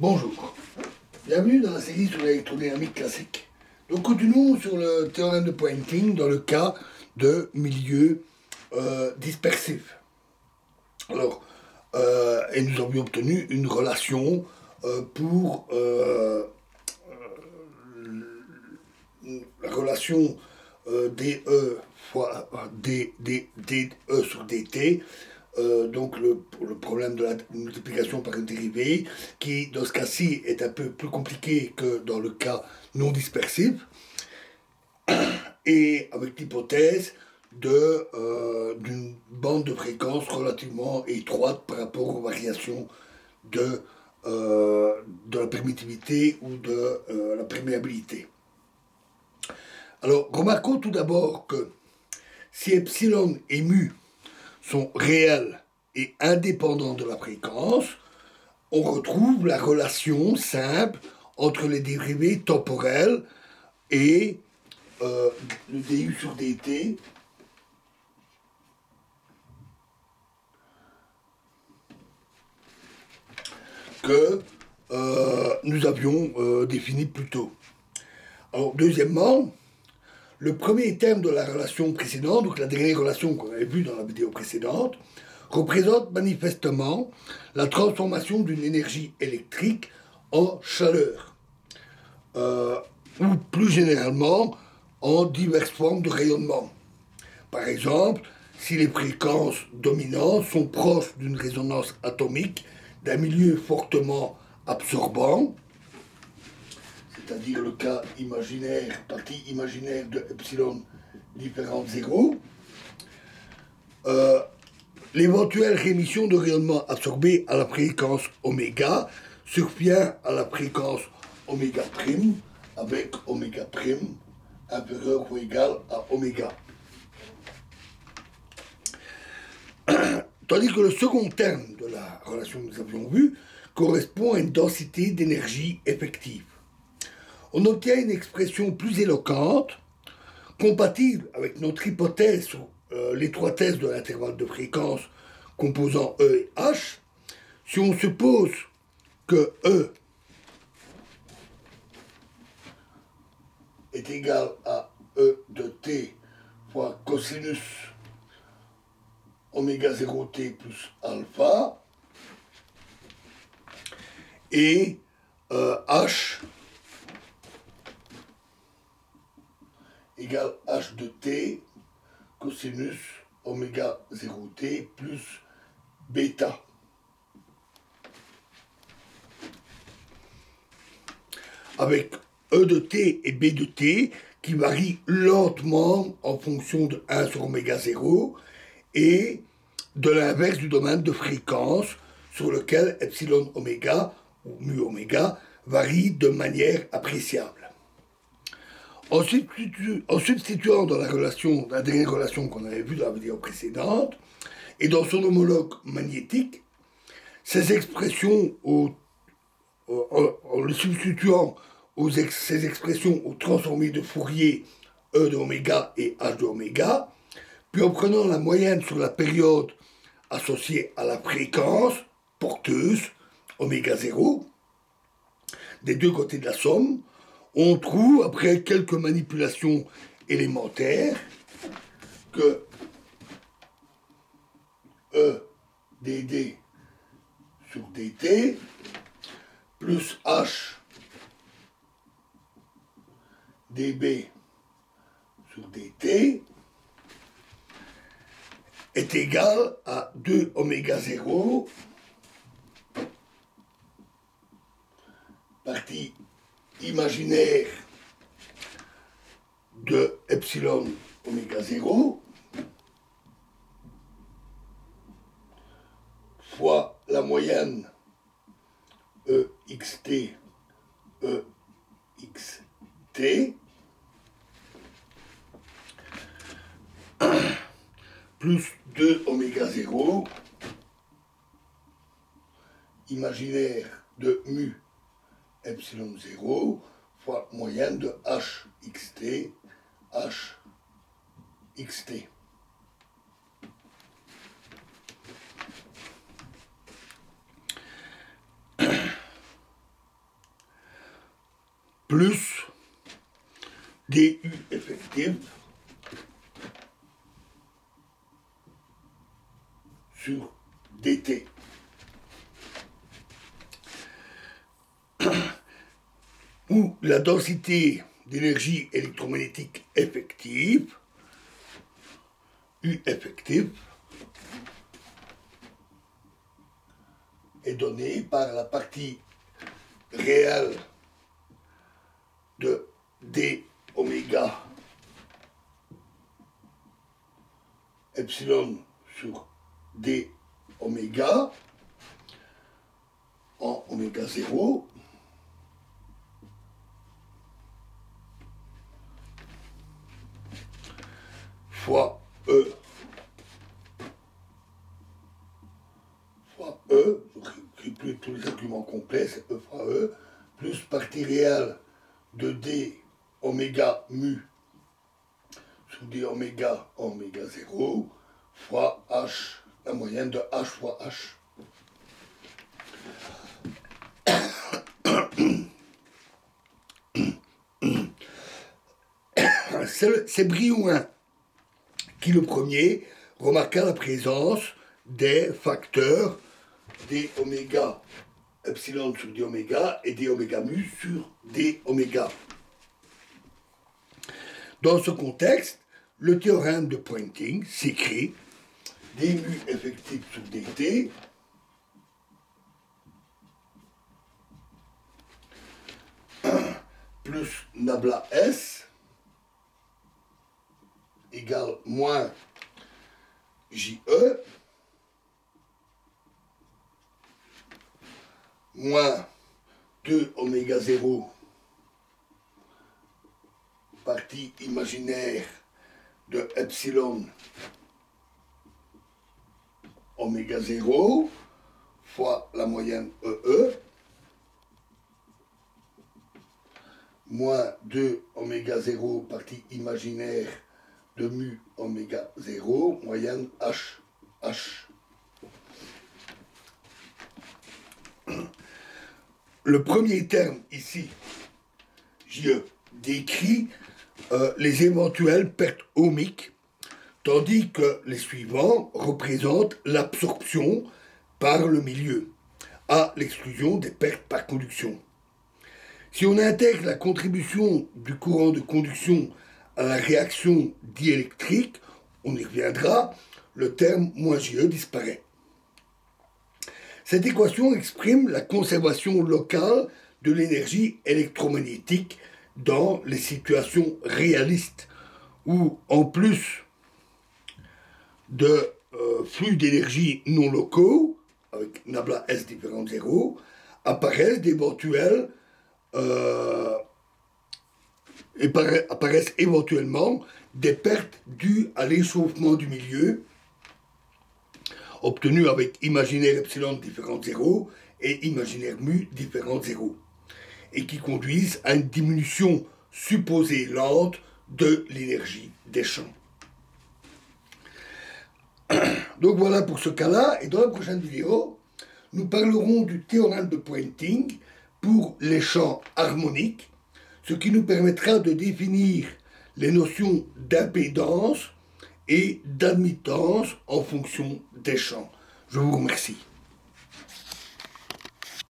Bonjour, bienvenue dans la série sur l'électrodynamique classique. Donc continuons sur le théorème de Poynting dans le cas de milieux dispersifs. Alors, et nous avions obtenu une relation pour la relation dE fois dE sur dt. Donc le problème de la multiplication par une dérivée, qui dans ce cas-ci est un peu plus compliqué que dans le cas non dispersif, et avec l'hypothèse d'une bande de fréquence relativement étroite par rapport aux variations de la permittivité ou de la perméabilité. Alors, remarquons tout d'abord que si epsilon et mu sont réels et indépendants de la fréquence, on retrouve la relation simple entre les dérivées temporelles et le du sur dt que nous avions défini plus tôt. Alors, deuxièmement, le premier terme de la relation précédente, donc la dernière relation qu'on avait vue dans la vidéo précédente, représente manifestement la transformation d'une énergie électrique en chaleur, ou plus généralement en diverses formes de rayonnement. Par exemple, si les fréquences dominantes sont proches d'une résonance atomique d'un milieu fortement absorbant, c'est-à-dire le cas imaginaire, partie imaginaire de epsilon différent de 0, l'éventuelle réémission de rayonnement absorbé à la fréquence oméga survient à la fréquence oméga prime avec oméga prime inférieur ou égal à oméga. Tandis que le second terme de la relation que nous avions vue correspond à une densité d'énergie effective. On obtient une expression plus éloquente, compatible avec notre hypothèse sur l'étroitesse de l'intervalle de fréquence composant E et H, si on suppose que E est égal à E de t fois cosinus oméga 0t plus alpha, et H égale H de t cosinus oméga 0t plus bêta. Avec E de t et B de t qui varient lentement en fonction de 1 sur oméga 0 et de l'inverse du domaine de fréquence sur lequel epsilon oméga ou mu oméga varie de manière appréciable. En substituant dans la dernière relation qu'on avait vue dans la vidéo précédente, et dans son homologue magnétique, ces expressions, en le substituant ces expressions aux transformées de Fourier E de oméga et H de oméga, puis en prenant la moyenne sur la période associée à la fréquence porteuse, oméga 0, des deux côtés de la somme, on trouve, après quelques manipulations élémentaires, que E dd sur dt plus H dB sur dt est égal à 2 oméga 0 partie imaginaire de epsilon oméga 0 fois la moyenne EXT plus 2 oméga 0 imaginaire de mu epsilon 0 fois moyenne de HXT plus du effectif sur dt. Où la densité d'énergie électromagnétique effective, U effectif, est donnée par la partie réelle de d oméga epsilon sur d oméga en oméga 0 fois E fois E, j'écris plus tous les arguments complets, c'est E fois E, plus partie réelle de D oméga mu sous D oméga en oméga 0 fois H, la moyenne de H fois H. C'est Brillouin qui, le premier, remarqua la présence des facteurs d oméga epsilon sur d oméga et d oméga mu sur d oméga. Dans ce contexte, le théorème de Poynting s'écrit d mu effectif sur dt plus nabla S égale moins JE moins 2 oméga 0 partie imaginaire de epsilon oméga 0 fois la moyenne EE moins 2 oméga 0 partie imaginaire de mu oméga 0 moyenne H. Le premier terme ici, je décrit les éventuelles pertes ohmiques, tandis que les suivants représentent l'absorption par le milieu, à l'exclusion des pertes par conduction. Si on intègre la contribution du courant de conduction à la réaction diélectrique, on y reviendra, le terme moins JE disparaît. Cette équation exprime la conservation locale de l'énergie électromagnétique dans les situations réalistes, où en plus de flux d'énergie non locaux, avec nabla S différent de 0, apparaissent apparaissent éventuellement des pertes dues à l'échauffement du milieu, obtenues avec imaginaire epsilon différent de 0 et imaginaire mu différent de 0, et qui conduisent à une diminution supposée lente de l'énergie des champs. Donc voilà pour ce cas-là, et dans la prochaine vidéo, nous parlerons du théorème de Poynting pour les champs harmoniques, ce qui nous permettra de définir les notions d'impédance et d'admittance en fonction des champs. Je vous remercie.